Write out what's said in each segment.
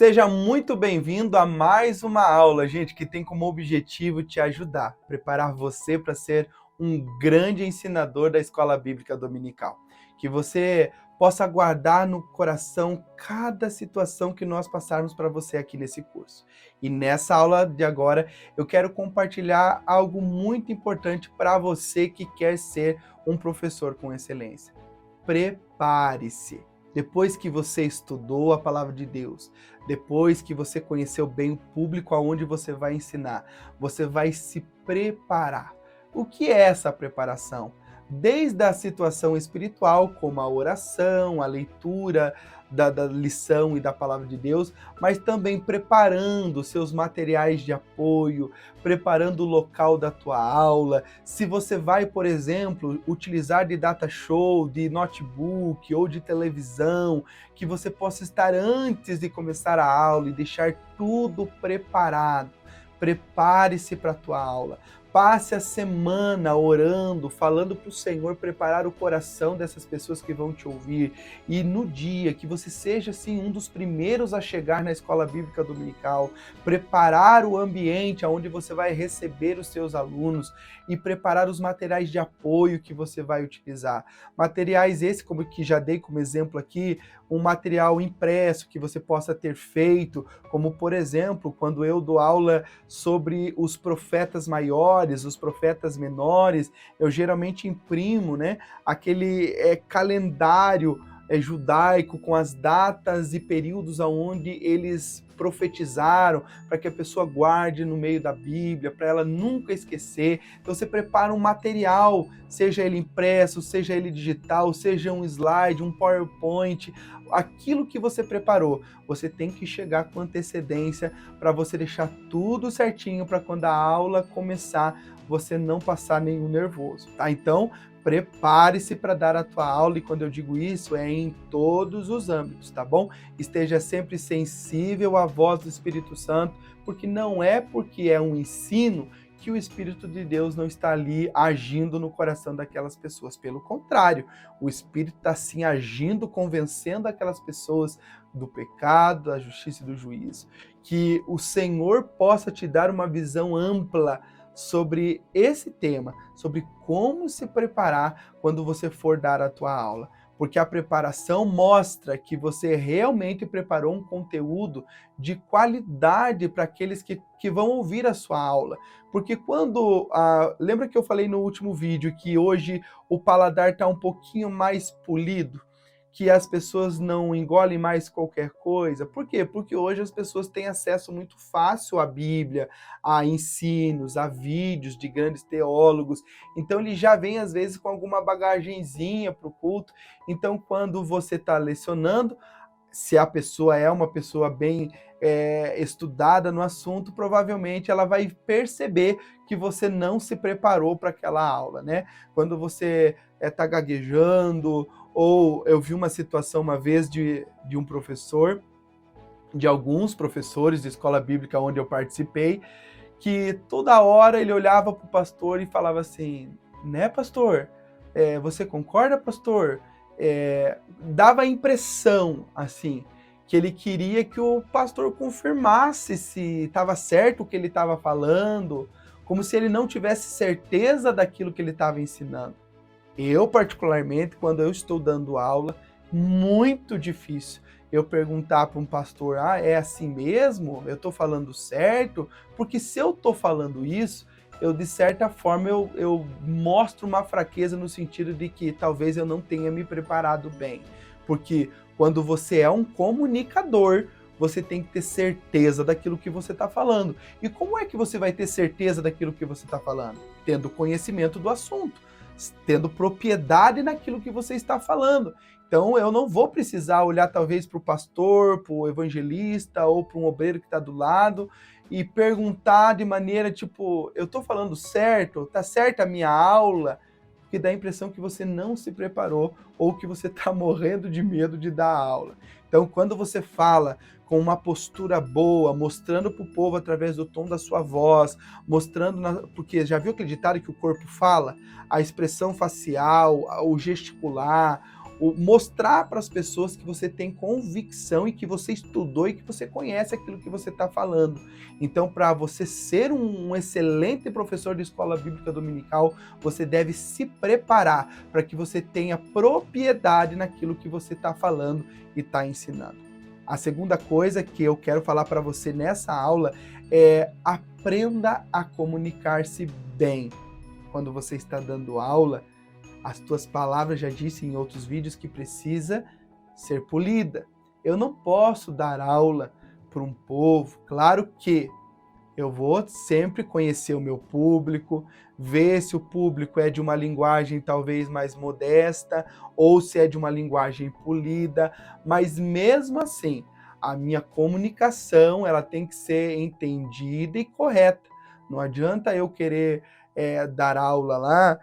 Seja muito bem-vindo a mais uma aula, gente, que tem como objetivo te ajudar, preparar você para ser um grande ensinador da Escola Bíblica Dominical. Que você possa guardar no coração cada situação que nós passarmos para você aqui nesse curso. E nessa aula de agora, eu quero compartilhar algo muito importante para você que quer ser um professor com excelência. Prepare-se. Depois que você estudou a palavra de Deus, depois que você conheceu bem o público aonde você vai ensinar, você vai se preparar. O que é essa preparação? Desde a situação espiritual, como a oração, a leitura da lição e da palavra de Deus, mas também preparando seus materiais de apoio, preparando o local da tua aula. Se você vai, por exemplo, utilizar de data show, de notebook ou de televisão, que você possa estar antes de começar a aula e deixar tudo preparado. Prepare-se para a tua aula. Passe a semana orando, falando para o Senhor preparar o coração dessas pessoas que vão te ouvir. E no dia que você seja, assim, um dos primeiros a chegar na Escola Bíblica Dominical, preparar o ambiente onde você vai receber os seus alunos e preparar os materiais de apoio que você vai utilizar. Materiais esses, como que já dei como exemplo aqui, um material impresso que você possa ter feito, como por exemplo, quando eu dou aula sobre os profetas maiores, os profetas menores, eu geralmente imprimo, aquele calendário judaico com as datas e períodos aonde eles profetizaram, para que a pessoa guarde no meio da Bíblia, para ela nunca esquecer. Então você prepara um material, seja ele impresso, seja ele digital, seja um slide, um PowerPoint, aquilo que você preparou, você tem que chegar com antecedência para você deixar tudo certinho para quando a aula começar, você não passar nenhum nervoso, tá? Então, prepare-se para dar a tua aula, e quando eu digo isso, é em todos os âmbitos, tá bom? Esteja sempre sensível à voz do Espírito Santo, porque não é porque é um ensino que o Espírito de Deus não está ali agindo no coração daquelas pessoas. Pelo contrário, o Espírito está sim agindo, convencendo aquelas pessoas do pecado, da justiça e do juízo. Que o Senhor possa te dar uma visão ampla sobre esse tema, sobre como se preparar quando você for dar a tua aula. Porque a preparação mostra que você realmente preparou um conteúdo de qualidade para aqueles que vão ouvir a sua aula. Porque lembra que eu falei no último vídeo que hoje o paladar está um pouquinho mais polido? Que as pessoas não engolem mais qualquer coisa. Por quê? Porque hoje as pessoas têm acesso muito fácil à Bíblia, a ensinos, a vídeos de grandes teólogos. Então ele já vem às vezes com alguma bagagenzinha para o culto. Então quando você está lecionando, se a pessoa é uma pessoa bem estudada no assunto, provavelmente ela vai perceber que você não se preparou para aquela aula, né? Quando você está gaguejando, ou eu vi uma situação uma vez de um professor, de alguns professores de escola bíblica onde eu participei, que toda hora ele olhava para o pastor e falava assim, né, pastor? Você concorda, pastor? Dava a impressão, assim, que ele queria que o pastor confirmasse se estava certo o que ele estava falando, como se ele não tivesse certeza daquilo que ele estava ensinando. Eu, particularmente, quando eu estou dando aula, muito difícil eu perguntar para um pastor, é assim mesmo? Eu estou falando certo? Porque se eu estou falando isso, eu, de certa forma, eu mostro uma fraqueza no sentido de que talvez eu não tenha me preparado bem. Porque quando você é um comunicador, você tem que ter certeza daquilo que você está falando. E como é que você vai ter certeza daquilo que você está falando? Tendo conhecimento do assunto, tendo propriedade naquilo que você está falando. Então eu não vou precisar olhar talvez para o pastor, para o evangelista ou para um obreiro que está do lado e perguntar de maneira tipo, eu estou falando certo? Está certa a minha aula? Porque dá a impressão que você não se preparou ou que você está morrendo de medo de dar aula. Então quando você fala com uma postura boa, mostrando para o povo através do tom da sua voz, porque já viu aquele ditado que o corpo fala? A expressão facial, o gesticular, mostrar para as pessoas que você tem convicção e que você estudou e que você conhece aquilo que você está falando. Então, para você ser um excelente professor de escola bíblica dominical, você deve se preparar para que você tenha propriedade naquilo que você está falando e está ensinando. A segunda coisa que eu quero falar para você nessa aula é aprenda a comunicar-se bem. Quando você está dando aula, as tuas palavras, já disse em outros vídeos, que precisa ser polida. Eu não posso dar aula para um povo, claro que eu vou sempre conhecer o meu público, ver se o público é de uma linguagem talvez mais modesta ou se é de uma linguagem polida, mas mesmo assim, a minha comunicação ela tem que ser entendida e correta. Não adianta eu querer dar aula lá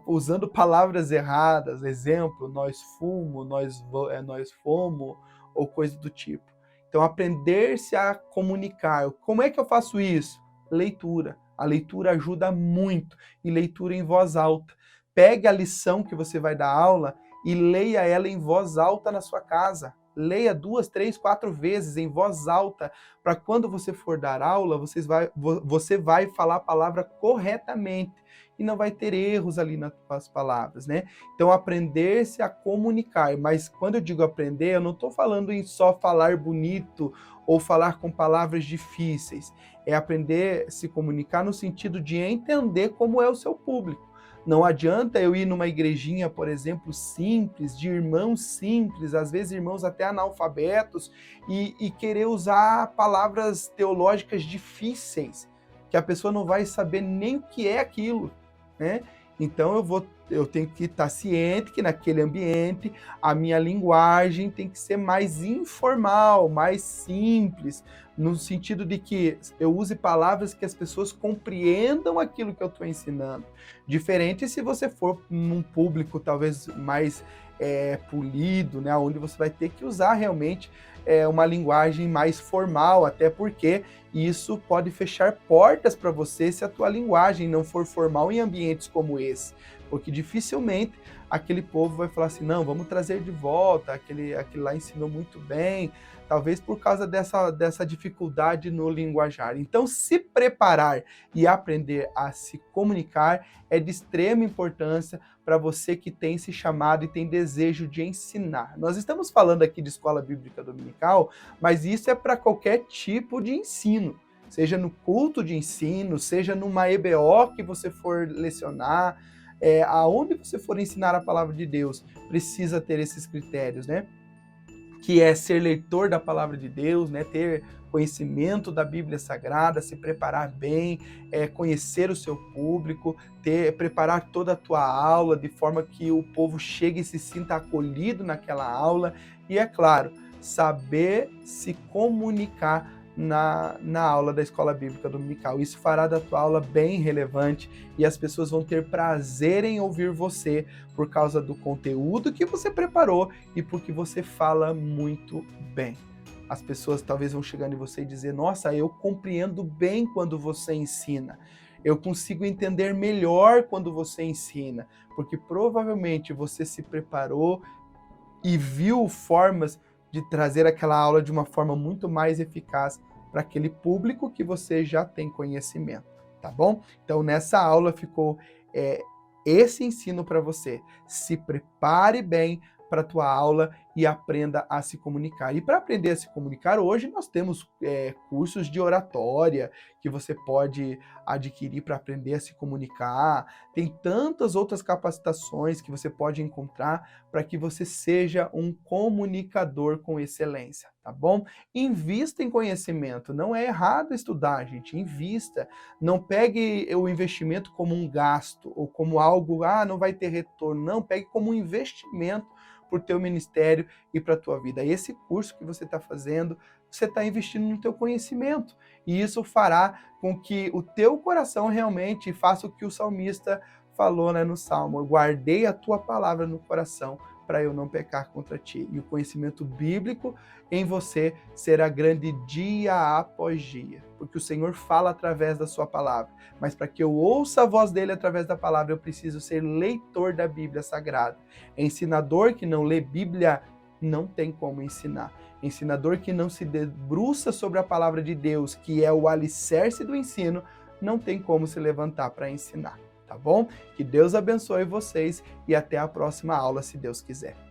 usando palavras erradas, exemplo, nós fumo, nós fomos, ou coisa do tipo. Então, aprender-se a comunicar. Como é que eu faço isso? Leitura. A leitura ajuda muito, e leitura em voz alta. Pegue a lição que você vai dar aula e leia ela em voz alta na sua casa. Leia 2, 3, 4 vezes em voz alta, para quando você for dar aula, você vai falar a palavra corretamente e não vai ter erros ali nas palavras, né? Então, aprender-se a comunicar. Mas quando eu digo aprender, eu não estou falando em só falar bonito ou falar com palavras difíceis. É aprender a se comunicar no sentido de entender como é o seu público. Não adianta eu ir numa igrejinha, por exemplo, simples, de irmãos simples, às vezes irmãos até analfabetos, e querer usar palavras teológicas difíceis, que a pessoa não vai saber nem o que é aquilo, né? Então eu tenho que estar ciente que naquele ambiente a minha linguagem tem que ser mais informal, mais simples, no sentido de que eu use palavras que as pessoas compreendam aquilo que eu estou ensinando. Diferente se você for num público talvez mais polido, né, onde você vai ter que usar realmente uma linguagem mais formal, até porque isso pode fechar portas para você se a tua linguagem não for formal em ambientes como esse, porque dificilmente aquele povo vai falar assim, não, vamos trazer de volta, aquele lá ensinou muito bem, talvez por causa dessa dificuldade no linguajar. Então, se preparar e aprender a se comunicar é de extrema importância para você que tem esse chamado e tem desejo de ensinar. Nós estamos falando aqui de escola bíblica dominical, mas isso é para qualquer tipo de ensino, seja no culto de ensino, seja numa EBO que você for lecionar, aonde você for ensinar a palavra de Deus, precisa ter esses critérios, né? Que é ser leitor da palavra de Deus, né? Ter conhecimento da Bíblia Sagrada, se preparar bem, conhecer o seu público, preparar toda a tua aula de forma que o povo chegue e se sinta acolhido naquela aula e, é claro, saber se comunicar na aula da Escola Bíblica Dominical. Isso fará da tua aula bem relevante e as pessoas vão ter prazer em ouvir você por causa do conteúdo que você preparou e porque você fala muito bem. As pessoas talvez vão chegando em você e dizer, nossa, eu compreendo bem quando você ensina. Eu consigo entender melhor quando você ensina, porque provavelmente você se preparou e viu formas de trazer aquela aula de uma forma muito mais eficaz para aquele público que você já tem conhecimento, tá bom? Então, nessa aula ficou esse ensino para você. Se prepare bem para a tua aula e aprenda a se comunicar. E para aprender a se comunicar, hoje nós temos cursos de oratória que você pode adquirir para aprender a se comunicar. Tem tantas outras capacitações que você pode encontrar para que você seja um comunicador com excelência, tá bom? Invista em conhecimento. Não é errado estudar, gente. Invista. Não pegue o investimento como um gasto ou como algo, não vai ter retorno. Não, pegue como um investimento para o teu ministério e para a tua vida. Esse curso que você está fazendo, você está investindo no teu conhecimento. E isso fará com que o teu coração realmente faça o que o salmista falou, né, no Salmo. Eu guardei a tua palavra no coração para eu não pecar contra ti. E o conhecimento bíblico em você será grande dia após dia, porque o Senhor fala através da sua palavra. Mas para que eu ouça a voz dele através da palavra, eu preciso ser leitor da Bíblia Sagrada. Ensinador que não lê Bíblia não tem como ensinar. Ensinador que não se debruça sobre a palavra de Deus, que é o alicerce do ensino, não tem como se levantar para ensinar, tá bom? Que Deus abençoe vocês e até a próxima aula, se Deus quiser.